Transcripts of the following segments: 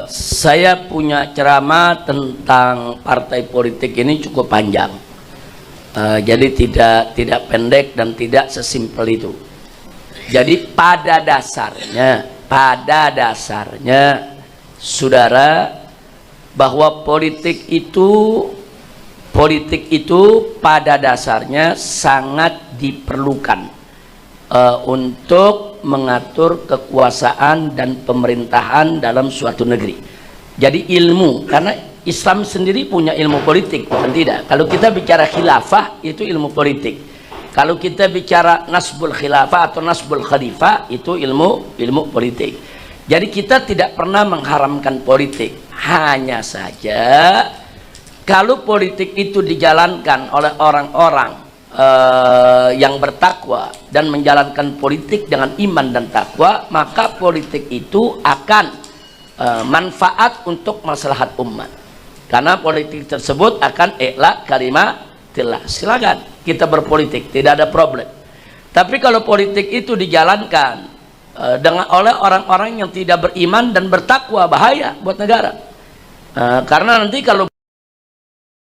Saya punya ceramah tentang partai politik ini cukup panjang, jadi tidak pendek dan tidak sesimpel itu. Jadi pada dasarnya, saudara, bahwa politik itu pada dasarnya sangat diperlukan untuk mengatur kekuasaan dan pemerintahan dalam suatu negeri. Jadi ilmu, karena Islam sendiri punya ilmu politik, bukan tidak. Kalau kita bicara khilafah, itu ilmu politik. Kalau kita bicara nasbul khilafah atau nasbul khalifah, itu ilmu politik. Jadi kita tidak pernah mengharamkan politik. Hanya saja kalau politik itu dijalankan oleh orang-orang yang bertakwa dan menjalankan politik dengan iman dan takwa, maka politik itu akan manfaat untuk maslahat umat, karena politik tersebut akan i'la kalimatillah. Silakan kita berpolitik, tidak ada problem. Tapi kalau politik itu dijalankan oleh orang-orang yang tidak beriman dan bertakwa, bahaya buat negara. Karena nanti kalau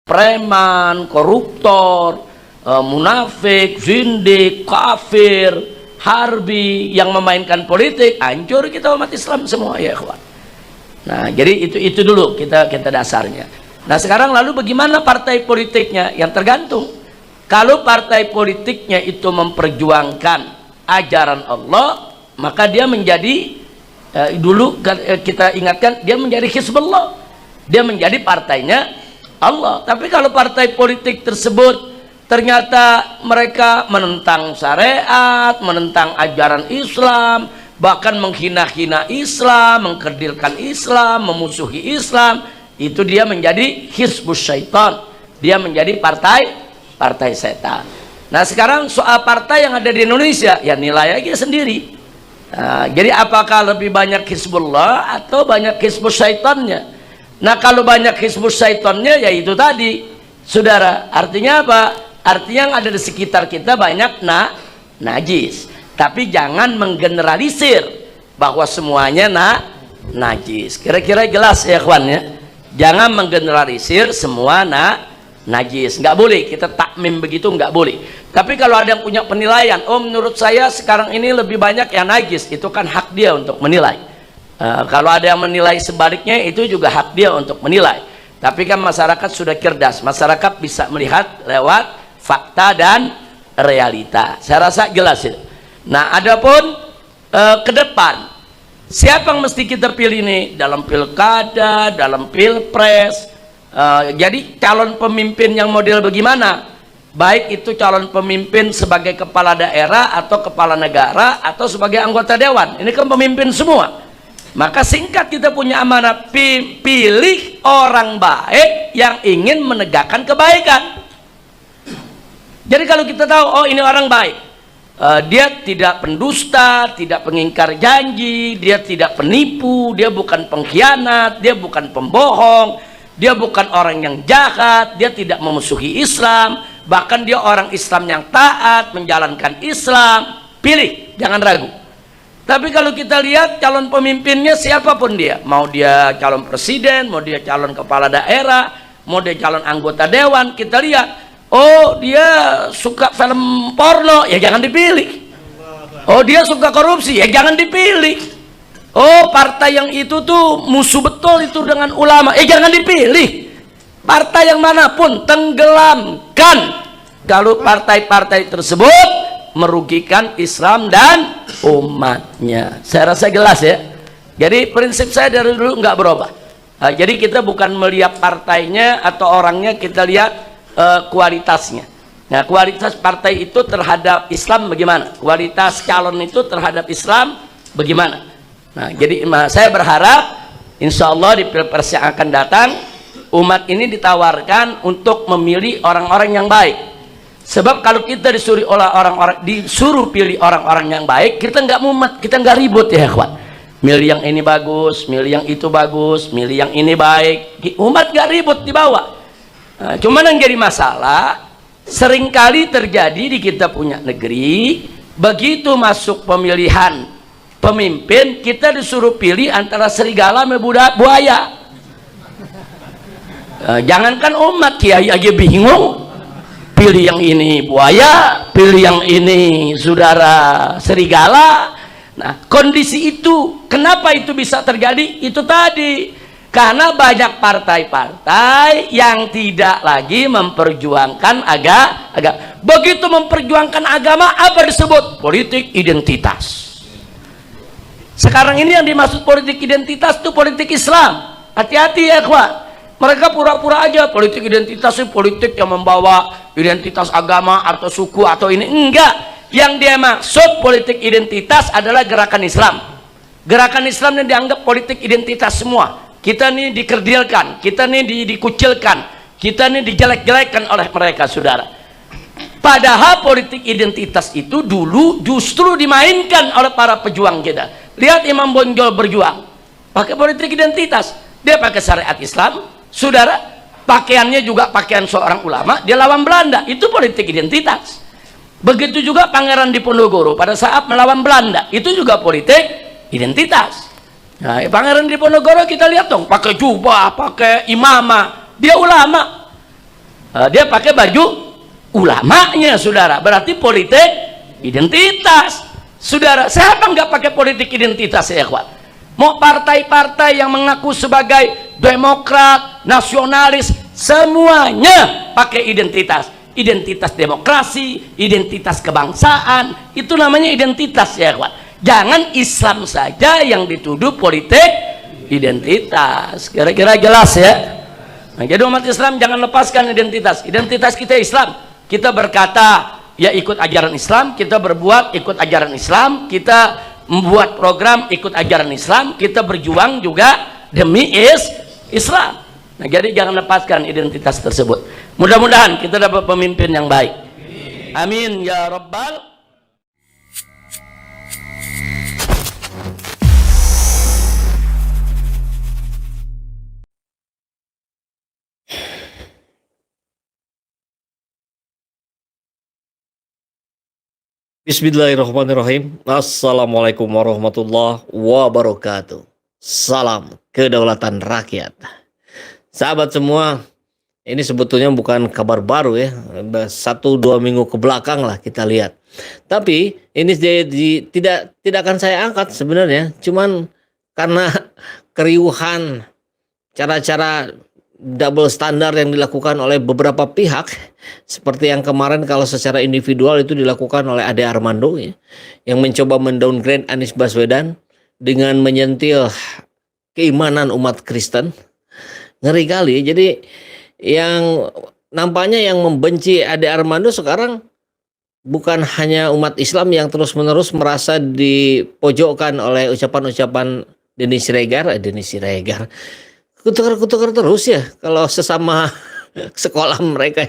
preman, koruptor, munafik, zindik, kafir, harbi yang memainkan politik, hancur kita umat Islam semua, ya ikhwan. Nah, jadi itu dulu kita dasarnya. Nah, sekarang lalu bagaimana partai politiknya? Yang tergantung. Kalau partai politiknya itu memperjuangkan ajaran Allah, maka dia menjadi dulu kita ingatkan, dia menjadi Hizbullah, dia menjadi partainya Allah. Tapi kalau partai politik tersebut ternyata mereka menentang syariat, menentang ajaran Islam, bahkan menghina-hina Islam, mengkerdilkan Islam, memusuhi Islam, itu dia menjadi hizbus syaitan, dia menjadi partai setan. Nah, sekarang soal partai yang ada di Indonesia, ya nilai aja sendiri. Nah, jadi apakah lebih banyak Hizbullah atau banyak hizbus syaitannya? Nah, kalau banyak hizbus syaitannya, ya itu tadi, saudara, artinya apa? Artinya yang ada di sekitar kita banyak najis. Tapi jangan menggeneralisir bahwa semuanya najis. Kira-kira jelas ya kawan ya? Jangan menggeneralisir semua najis. Nggak boleh kita takmim begitu, nggak boleh. Tapi kalau ada yang punya penilaian, oh menurut saya sekarang ini lebih banyak yang najis, itu kan hak dia untuk menilai. Kalau ada yang menilai sebaliknya, itu juga hak dia untuk menilai. Tapi kan masyarakat sudah cerdas, masyarakat bisa melihat lewat fakta dan realita. Saya rasa jelas itu. Nah, adapun ke depan, siapa yang mesti kita pilih nih dalam pilkada, dalam pilpres? Jadi calon pemimpin yang model bagaimana? Baik itu calon pemimpin sebagai kepala daerah atau kepala negara atau sebagai anggota dewan. Ini kan pemimpin semua. Maka singkat kita punya amanah, pilih orang baik yang ingin menegakkan kebaikan. Jadi kalau kita tahu, oh ini orang baik, dia tidak pendusta, tidak pengingkar janji, dia tidak penipu, dia bukan pengkhianat, dia bukan pembohong, dia bukan orang yang jahat, dia tidak memusuhi Islam, bahkan dia orang Islam yang taat, menjalankan Islam, pilih, jangan ragu. Tapi kalau kita lihat calon pemimpinnya siapapun dia, mau dia calon presiden, mau dia calon kepala daerah, mau dia calon anggota dewan, kita lihat, oh dia suka film porno, ya jangan dipilih. Oh dia suka korupsi, ya jangan dipilih. Oh partai yang itu tuh musuh betul itu dengan ulama, jangan dipilih. Partai yang manapun tenggelamkan kalau partai-partai tersebut merugikan Islam dan umatnya. Saya rasa jelas ya. Jadi prinsip saya dari dulu nggak berubah. Jadi kita bukan melihat partainya atau orangnya, kita lihat kualitasnya. Nah, kualitas partai itu terhadap Islam bagaimana? Kualitas calon itu terhadap Islam bagaimana? Nah, jadi saya berharap insya Allah di pilpres yang akan datang umat ini ditawarkan untuk memilih orang-orang yang baik. Sebab kalau kita disuruh pilih orang-orang yang baik, kita nggak mumet, kita nggak ribut ya kawan. Milih yang ini bagus, milih yang itu bagus, milih yang ini baik. Umat nggak ribut dibawa. Nah, cuman yang jadi masalah seringkali terjadi di kita punya negeri, begitu masuk pemilihan pemimpin, kita disuruh pilih antara serigala sama buaya. Jangankan umat, kiai aja bingung. Pilih yang ini buaya, pilih yang ini saudara serigala. Nah, kondisi itu, kenapa itu bisa terjadi? Itu tadi, karena banyak partai-partai yang tidak lagi memperjuangkan agama. Begitu memperjuangkan agama, apa disebut? Politik identitas. Sekarang ini yang dimaksud politik identitas itu politik Islam. Hati-hati ya kawan. Mereka pura-pura aja politik identitas itu politik yang membawa identitas agama atau suku atau ini. Enggak. Yang dia maksud politik identitas adalah gerakan Islam. Gerakan Islam yang dianggap politik identitas semua. Kita nih dikerdilkan, kita nih dikucilkan, kita nih dijelek-jelekan oleh mereka, saudara. Padahal politik identitas itu dulu justru dimainkan oleh para pejuang kita. Lihat Imam Bonjol berjuang pakai politik identitas. Dia pakai syariat Islam, saudara. Pakaiannya juga pakaian seorang ulama. Dia lawan Belanda, itu politik identitas. Begitu juga Pangeran Diponegoro pada saat melawan Belanda, itu juga politik identitas. Nah, Pangeran Diponegoro kita lihat dong, pakai jubah, pakai imamah, dia ulama. Dia pakai baju ulamanya, saudara. Berarti politik identitas, saudara. Siapa nggak pakai politik identitas ya, kawan? Mau partai-partai yang mengaku sebagai demokrat, nasionalis, semuanya pakai identitas. Identitas demokrasi, identitas kebangsaan, itu namanya identitas ya, kawan. Jangan Islam saja yang dituduh politik identitas. Kira-kira jelas ya. Nah, jadi umat Islam jangan lepaskan identitas. Identitas kita Islam. Kita berkata ya ikut ajaran Islam, kita berbuat ikut ajaran Islam, kita membuat program ikut ajaran Islam, kita berjuang juga demi Islam. Nah, jadi jangan lepaskan identitas tersebut. Mudah-mudahan kita dapat pemimpin yang baik. Amin ya rabbal. Bismillahirrahmanirrahim. Assalamualaikum warahmatullahi wabarakatuh. Salam kedaulatan rakyat. Sahabat semua, ini sebetulnya bukan kabar baru ya. 1-2 minggu ke belakang lah kita lihat. Tapi ini tidak akan saya angkat sebenarnya. Cuman karena keriuhan cara-cara double standar yang dilakukan oleh beberapa pihak, seperti yang kemarin kalau secara individual itu dilakukan oleh Ade Armando ya, yang mencoba mendowngrade Anies Baswedan dengan menyentil keimanan umat Kristen. Ngeri kali. Jadi yang nampaknya yang membenci Ade Armando sekarang bukan hanya umat Islam yang terus-menerus merasa dipojokkan oleh ucapan-ucapan Denny Siregar, kutukar terus ya kalau sesama sekolah mereka.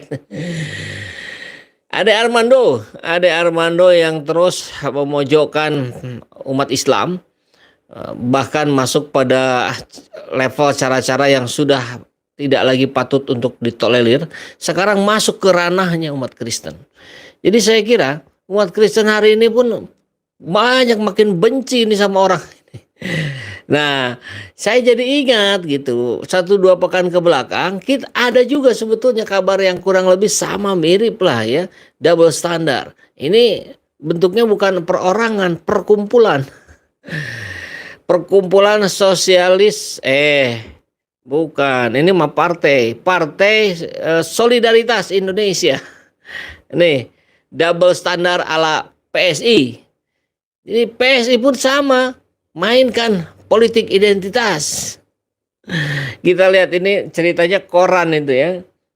Ade Armando yang terus memojokkan umat Islam, bahkan masuk pada level cara-cara yang sudah tidak lagi patut untuk ditolerir, sekarang masuk ke ranahnya umat Kristen. Jadi saya kira umat Kristen hari ini pun banyak makin benci ini sama orang ini. Nah, saya jadi ingat gitu, 1-2 pekan ke belakang kita ada juga sebetulnya kabar yang kurang lebih sama mirip lah ya, double standar. Ini bentuknya bukan perorangan, perkumpulan. Perkumpulan sosialis, bukan, ini mah partai Solidaritas Indonesia. Nih, double standar ala PSI. Jadi PSI pun sama, mainkan politik identitas. Kita lihat ini ceritanya koran itu ya.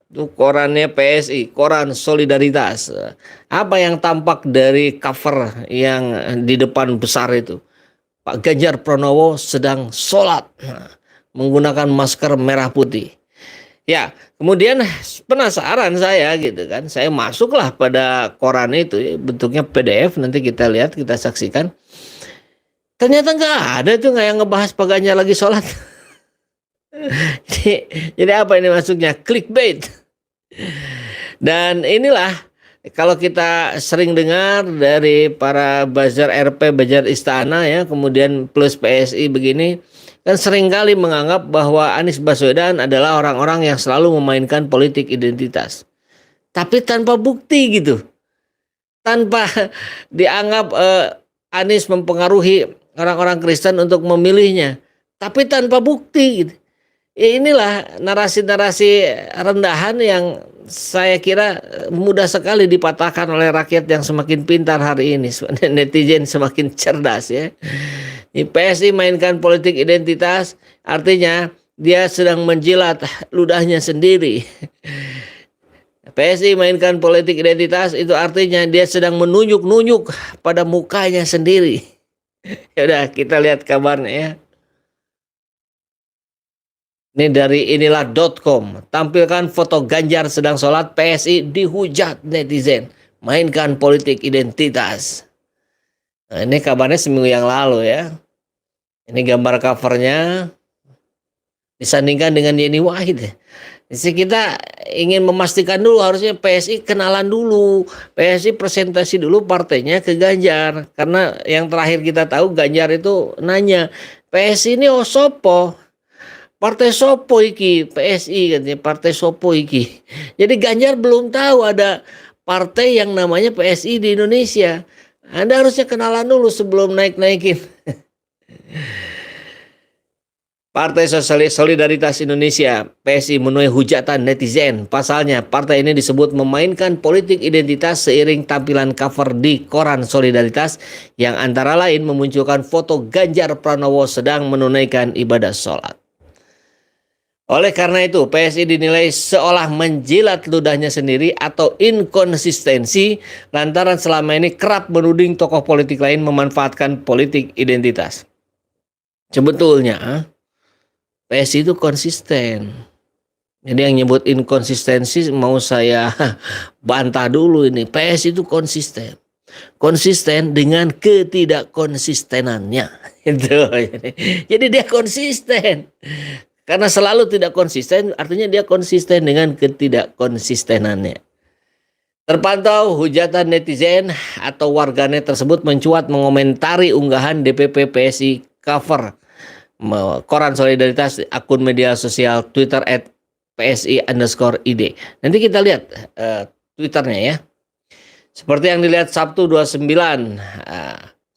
Itu korannya PSI, koran Solidaritas. Apa yang tampak dari cover yang di depan besar itu? Pak Ganjar Pranowo sedang sholat menggunakan masker merah putih. Ya, kemudian penasaran saya gitu kan. Saya masuklah pada koran itu, bentuknya PDF, nanti kita lihat, kita saksikan. Ternyata nggak ada tuh nggak yang ngebahas Pak Ganjar lagi sholat. Jadi apa ini maksudnya? Clickbait. Dan inilah kalau kita sering dengar dari para buzzer RP, buzzer istana ya, kemudian plus PSI begini, kan seringkali menganggap bahwa Anies Baswedan adalah orang-orang yang selalu memainkan politik identitas. Tapi tanpa bukti gitu. Tanpa dianggap Anies mempengaruhi orang-orang Kristen untuk memilihnya. Tapi tanpa bukti gitu. Inilah narasi-narasi rendahan yang saya kira mudah sekali dipatahkan oleh rakyat yang semakin pintar hari ini. Netizen semakin cerdas ya. Di PSI mainkan politik identitas, artinya dia sedang menjilat ludahnya sendiri. PSI mainkan politik identitas itu artinya dia sedang menunjuk-nunjuk pada mukanya sendiri. Ya udah, kita lihat kabarnya ya. Ini dari inilah.com. Tampilkan foto Ganjar sedang sholat, PSI dihujat netizen. Mainkan politik identitas. Nah, ini kabarnya seminggu yang lalu ya. Ini gambar covernya. Disandingkan dengan Yeni Wahid. Jadi kita ingin memastikan dulu, harusnya PSI kenalan dulu. PSI presentasi dulu partainya ke Ganjar. Karena yang terakhir kita tahu Ganjar itu nanya, PSI ini osopo? Partai sopo iki, PSI katanya, partai sopo iki. Jadi Ganjar belum tahu ada partai yang namanya PSI di Indonesia. Anda harusnya kenalan dulu sebelum naik-naikin. Partai Solidaritas Indonesia, PSI menuai hujatan netizen. Pasalnya, partai ini disebut memainkan politik identitas seiring tampilan cover di koran Solidaritas yang antara lain memunculkan foto Ganjar Pranowo sedang menunaikan ibadah sholat. Oleh karena itu, PSI dinilai seolah menjilat ludahnya sendiri atau inkonsistensi lantaran selama ini kerap menuding tokoh politik lain memanfaatkan politik identitas. Sebetulnya, PSI itu konsisten. Jadi yang nyebut inkonsistensi mau saya bantah dulu ini. PSI itu konsisten. Konsisten dengan ketidakkonsistenannya. Jadi dia konsisten. Karena selalu tidak konsisten, artinya dia konsisten dengan ketidakkonsistenannya. Terpantau hujatan netizen atau warganet tersebut mencuat mengomentari unggahan DPP PSI cover koran Solidaritas akun media sosial Twitter @PSI_ID. Nanti kita lihat Twitternya ya. Seperti yang dilihat Sabtu 29.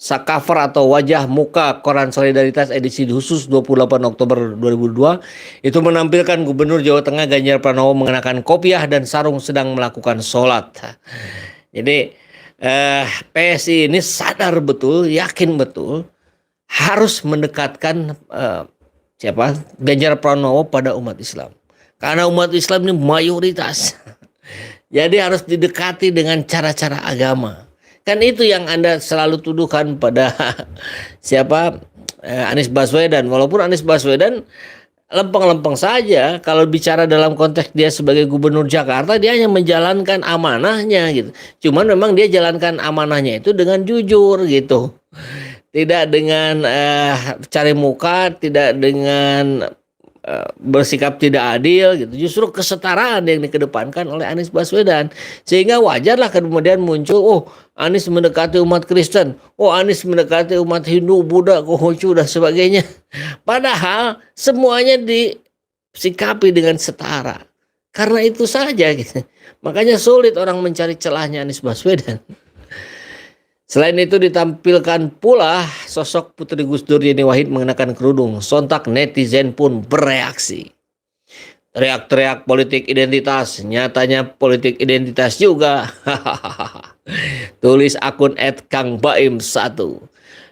Cover atau wajah muka koran Solidaritas edisi khusus 28 Oktober 2002 itu menampilkan Gubernur Jawa Tengah Ganjar Pranowo mengenakan kopiah dan sarung sedang melakukan sholat. Jadi PSI ini sadar betul, yakin betul harus mendekatkan Ganjar Pranowo pada umat Islam. Karena umat Islam ini mayoritas. Jadi harus didekati dengan cara-cara agama. Kan itu yang Anda selalu tuduhkan pada Anies Baswedan. Walaupun Anies Baswedan lempeng-lempeng saja kalau bicara dalam konteks dia sebagai gubernur Jakarta, dia hanya menjalankan amanahnya gitu. Cuman memang dia jalankan amanahnya itu dengan jujur gitu. Tidak dengan cari muka, tidak dengan bersikap tidak adil gitu. Justru kesetaraan yang dikedepankan oleh Anies Baswedan. Sehingga wajarlah kemudian muncul, Anies mendekati umat Kristen, Anies mendekati umat Hindu, Buddha, Konghucu dan sebagainya. Padahal semuanya disikapi dengan setara. Karena itu saja gitu. Makanya sulit orang mencari celahnya Anies Baswedan. Selain itu ditampilkan pula sosok Putri Gus Dur Yeni Wahid mengenakan kerudung. Sontak netizen pun bereaksi. Teriak-teriak politik identitas, nyatanya politik identitas juga. Tulis akun @kangbaim1.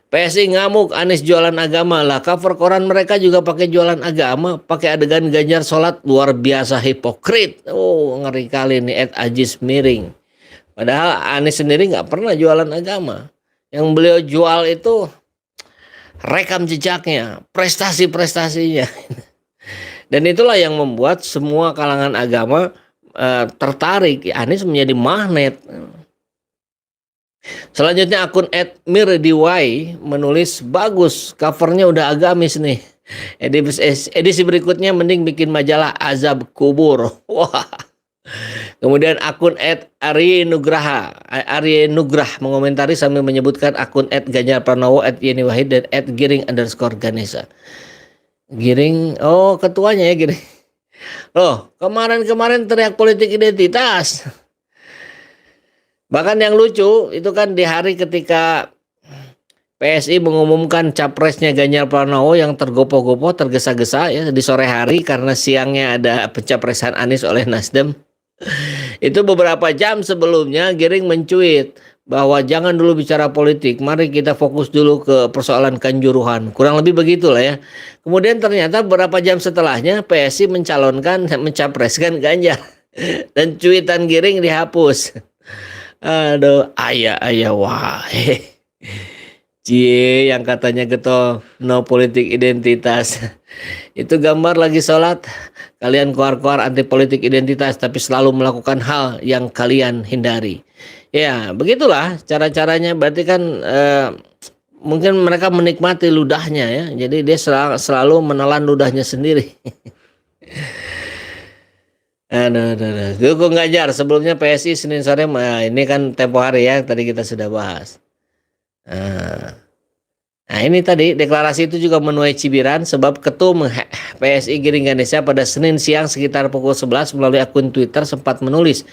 PSI ngamuk Anies jualan agama lah. Cover koran mereka juga pakai jualan agama, pakai adegan Ganjar sholat, luar biasa hipokrit. Ngeri kali nih @ajis miring. Padahal Anies sendiri nggak pernah jualan agama. Yang beliau jual itu rekam jejaknya, prestasi-prestasinya. Dan itulah yang membuat semua kalangan agama tertarik. Anies menjadi magnet. Selanjutnya akun @mirdiwai menulis, bagus, covernya udah agamis nih. Edisi berikutnya mending bikin majalah azab kubur. Wah. Kemudian akun Arye Nugrah mengomentari sambil menyebutkan akun @ganjarpranowo, @yeniwahid, dan @giring_ganesha. Giring, oh ketuanya ya Giring. Loh, kemarin-kemarin teriak politik identitas. Bahkan yang lucu itu kan di hari ketika PSI mengumumkan capresnya Ganjar Pranowo yang tergopoh-gopoh, tergesa-gesa ya di sore hari karena siangnya ada pencapresan Anies oleh Nasdem. Itu beberapa jam sebelumnya Giring mencuit bahwa jangan dulu bicara politik, mari kita fokus dulu ke persoalan Kanjuruhan. Kurang lebih begitulah ya. Kemudian ternyata beberapa jam setelahnya PSI mencapreskan Ganjar dan cuitan Giring dihapus. Aduh, ayah wah. Cie yang katanya getol no politik identitas. Itu gambar lagi sholat. Kalian keluar-keluar anti politik identitas tapi selalu melakukan hal yang kalian hindari. Ya begitulah cara-caranya. Berarti kan mungkin mereka menikmati ludahnya ya. Jadi dia selalu menelan ludahnya sendiri. Aduh. Dukung Ganjar sebelumnya PSI Senin sore. Ini kan tempo hari ya. Tadi kita sudah bahas. Nah ini tadi deklarasi itu juga menuai cibiran sebab ketum PSI Giring Ganesha pada Senin siang sekitar pukul 11 melalui akun Twitter sempat menulis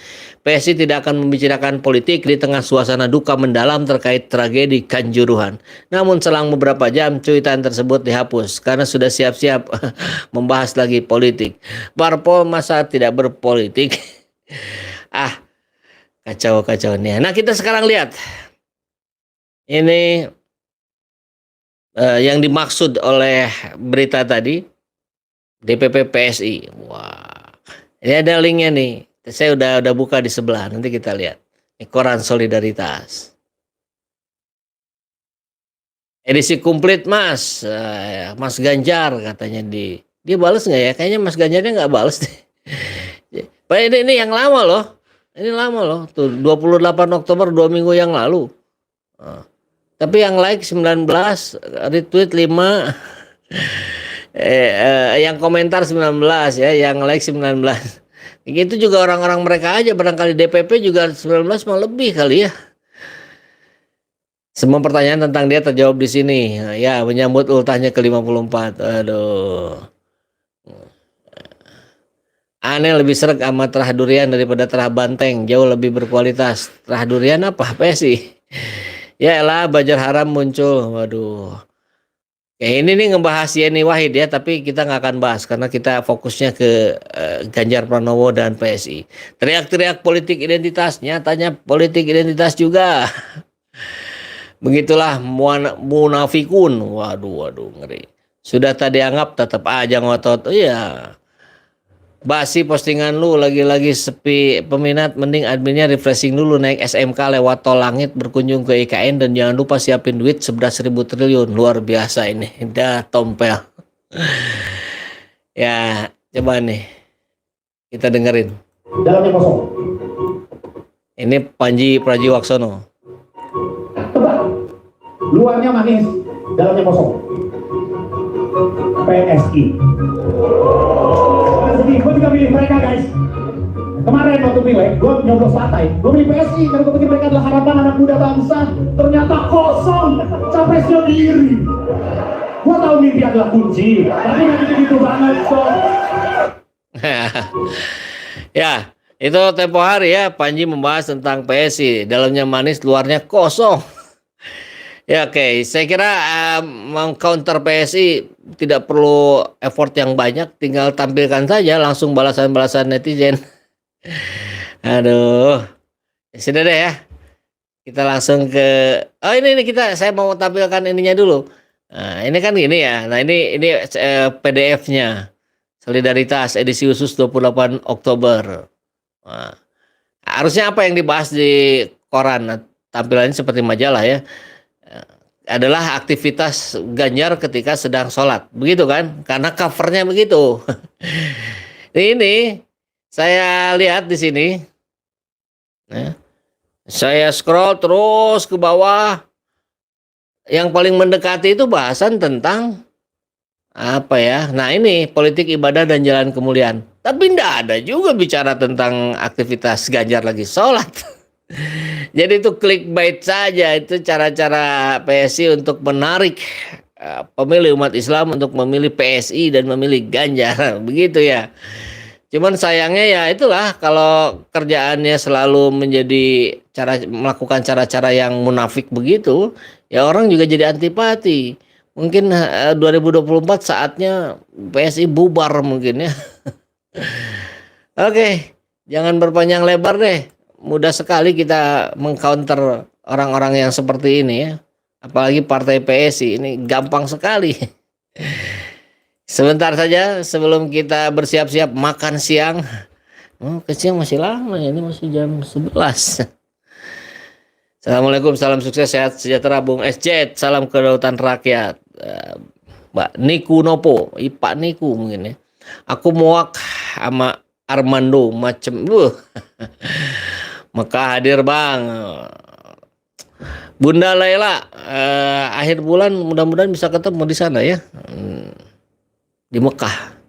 PSI tidak akan membicarakan politik di tengah suasana duka mendalam terkait tragedi Kanjuruhan. Namun selang beberapa jam cuitan tersebut dihapus karena sudah siap-siap membahas lagi politik. Parpol masa tidak berpolitik? Kacau nih. Nah kita sekarang lihat. Ini yang dimaksud oleh berita tadi DPP PSI. Wah, ini ada linknya nih. Saya udah buka di sebelah. Nanti kita lihat. Ini koran Solidaritas. Edisi komplit Mas, Mas Ganjar katanya dia balas nggak ya? Kayaknya Mas Ganjarnya nggak balas deh. Ini yang lama loh. Ini lama loh. Tuh 28 Oktober 2 minggu yang lalu. Tapi yang like 19, retweet 5, yang komentar 19 ya, yang like 19. Itu juga orang-orang mereka aja, barangkali DPP juga 19 mau lebih kali ya. Semua pertanyaan tentang dia terjawab di sini. Ya, menyambut ultahnya ke 54. Aduh. Aneh lebih sreg sama terah durian daripada terah banteng, jauh lebih berkualitas. Terah durian apa sih? Ya elah Bajar Haram muncul. Waduh. Ini nih ngebahas Yeni Wahid ya, tapi kita nggak akan bahas karena kita fokusnya ke Ganjar Pranowo dan PSI. Teriak-teriak politik identitas, nyatanya politik identitas juga. Begitulah munafikun. Waduh ngeri. Sudah tadi anggap tetap aja ngotot. Iya. Basi postingan lu lagi-lagi sepi peminat, mending adminnya refreshing dulu, naik SMK lewat tol langit, berkunjung ke IKN, dan jangan lupa siapin duit 11.000 triliun. Luar biasa ini, dah tompel. Ya coba nih kita dengerin. Dalamnya kosong. Ini Panji Pragiwaksono. Tebak. Luarnya manis, dalamnya kosong. PSI. Sedih, gue juga milih mereka guys. Kemarin waktu pilek, gue nyoblos partai. Gue milih PSI karena gue pikir mereka adalah harapan anak muda bangsa. Ternyata kosong, capresnya diri. Gue tahu mimpi adalah kunci, tapi nggak gitu banget kok. Ya, itu tempo hari ya. Panji membahas tentang PSI. Dalamnya manis, luarnya kosong. Ya oke, saya kira meng-counter PSI tidak perlu effort yang banyak, tinggal tampilkan saja langsung balasan-balasan netizen. Aduh, sudah deh ya. Kita langsung ke, ini saya mau tampilkan ininya dulu. Nah, ini kan gini ya. Nah ini PDF-nya Solidaritas edisi khusus 28 Oktober. Nah, harusnya apa yang dibahas di koran? Nah, tampilannya seperti majalah ya. Adalah aktivitas Ganjar ketika sedang sholat, begitu kan? Karena covernya begitu. Ini saya lihat di sini, saya scroll terus ke bawah, yang paling mendekati itu bahasan tentang apa ya? Nah ini politik ibadah dan jalan kemuliaan. Tapi tidak ada juga bicara tentang aktivitas Ganjar lagi sholat. Jadi itu clickbait saja, itu cara-cara PSI untuk menarik pemilih umat Islam untuk memilih PSI dan memilih Ganjar, begitu ya. Cuman sayangnya ya itulah, kalau kerjaannya selalu melakukan cara-cara yang munafik begitu, ya orang juga jadi antipati. Mungkin 2024 saatnya PSI bubar mungkin ya. Oke, jangan berpanjang lebar deh. Mudah sekali kita mengcounter orang-orang yang seperti ini ya. Apalagi partai PSI ini gampang sekali. Sebentar saja sebelum kita bersiap-siap makan siang. Oh, ke siang masih lama ya, ini masih jam 11. Assalamualaikum, salam sukses, sehat sejahtera Bung SJ. Salam kedaulatan rakyat. Mbak Niku Nopo, Pak Niku mungkin ya. Aku muak sama Armando macem. Maka hadir Bang. Bunda Laila, akhir bulan mudah-mudahan bisa ketemu di sana ya, di Mekah.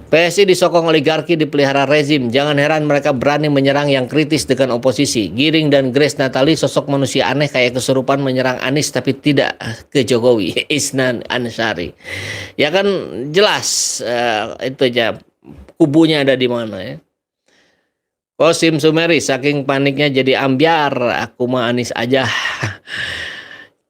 PSI disokong oligarki, dipelihara rezim. Jangan heran mereka berani menyerang yang kritis dengan oposisi. Giring dan Grace Natali sosok manusia aneh kayak kesurupan menyerang Anies tapi tidak ke Jokowi. Isnan Ansari. Ya kan jelas itu aja kubunya ada di mana ya. Kosim Sumeri, saking paniknya jadi ambiar, aku mah Anies aja.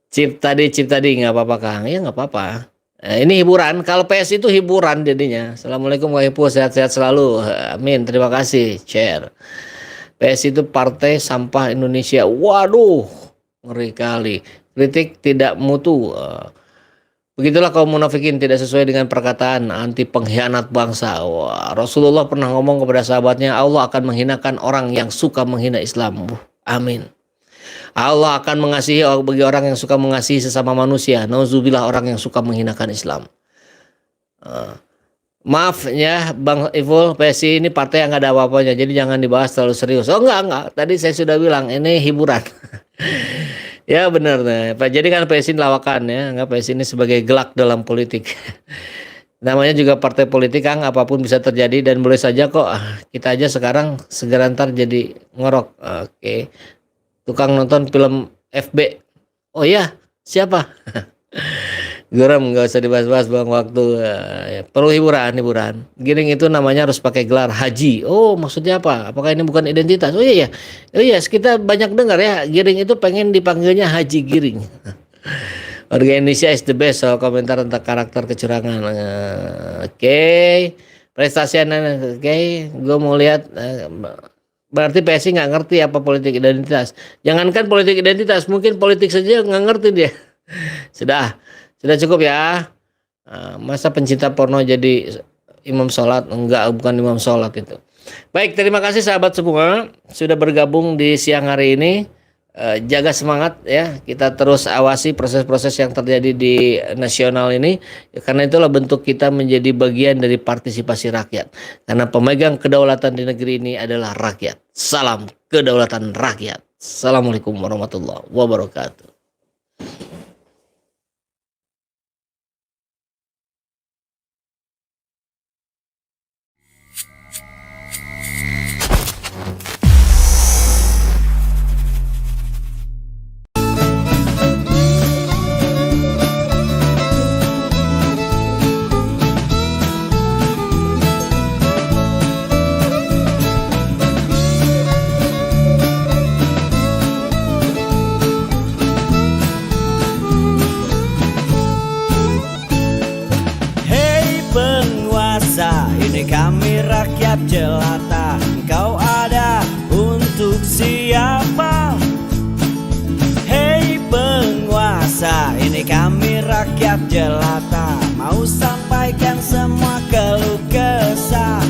Chip tadi nggak apa-apa Kang, ya nggak apa-apa. Ini hiburan, kalau PS itu hiburan jadinya. Assalamualaikum warahmatullahi wabarakatuh, sehat-sehat selalu, amin, terima kasih, share. PS itu partai sampah Indonesia, waduh, ngeri kali. Kritik tidak mutu. Begitulah kaum munafikin, tidak sesuai dengan perkataan, anti pengkhianat bangsa. Wah, Rasulullah pernah ngomong kepada sahabatnya, Allah akan menghinakan orang yang suka menghina Islam. Amin. Allah akan mengasihi bagi orang yang suka mengasihi sesama manusia. Nauzubillah orang yang suka menghinakan Islam. Maaf ya Bang Iful, PSI ini partai yang gak ada apa-apanya, jadi jangan dibahas terlalu serius. Oh enggak. Tadi saya sudah bilang ini hiburan. Ya benar, Pak. Jadi kan PSI lawakan ya, nggak PSI ini sebagai gelak dalam politik. Namanya juga partai politik, Kang, apapun bisa terjadi dan boleh saja kok. Kita aja sekarang segera ntar jadi ngorok. Oke. Tukang nonton film FB. Oh iya, siapa? Geram, nggak usah dibahas-bahas bang waktu. Ya, perlu hiburan. Giring itu namanya harus pakai gelar haji. Oh maksudnya apa? Apakah ini bukan identitas? Oh iya. Kita banyak dengar ya. Giring itu pengen dipanggilnya Haji Giring. Warga Indonesia is the best. Soal komentar tentang karakter kecurangan. Oke. Prestasi oke. Gue mau lihat. Berarti PSI nggak ngerti apa politik identitas. Jangankan politik identitas, mungkin politik saja nggak ngerti dia. Sudah cukup ya. Masa pencinta porno jadi imam sholat? Enggak, bukan imam sholat itu. Baik, terima kasih sahabat semua sudah bergabung di siang hari ini. Jaga semangat ya. Kita terus awasi proses-proses yang terjadi di nasional ini. Karena itulah bentuk kita menjadi bagian dari partisipasi rakyat. Karena pemegang kedaulatan di negeri ini adalah rakyat. Salam kedaulatan rakyat. Assalamualaikum warahmatullahi wabarakatuh. Kami rakyat jelata, engkau ada untuk siapa? Hei penguasa, ini kami rakyat jelata, mau sampaikan semua keluh kesah.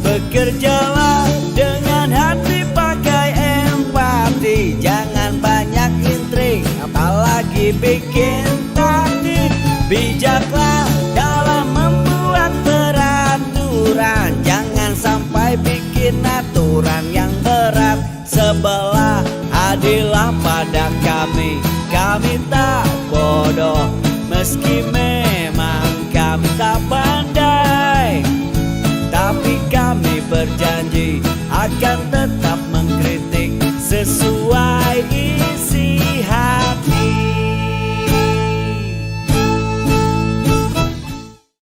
Bekerjalah dengan hati, pakai empati, jangan banyak intrik, apalagi bikin taktik. Bijaklah dalam membuat peraturan, jangan sampai bikin aturan yang berat. Sebelah adillah pada kami, kami tak bodoh, meski memang kami tak pandai, tapi berjanji akan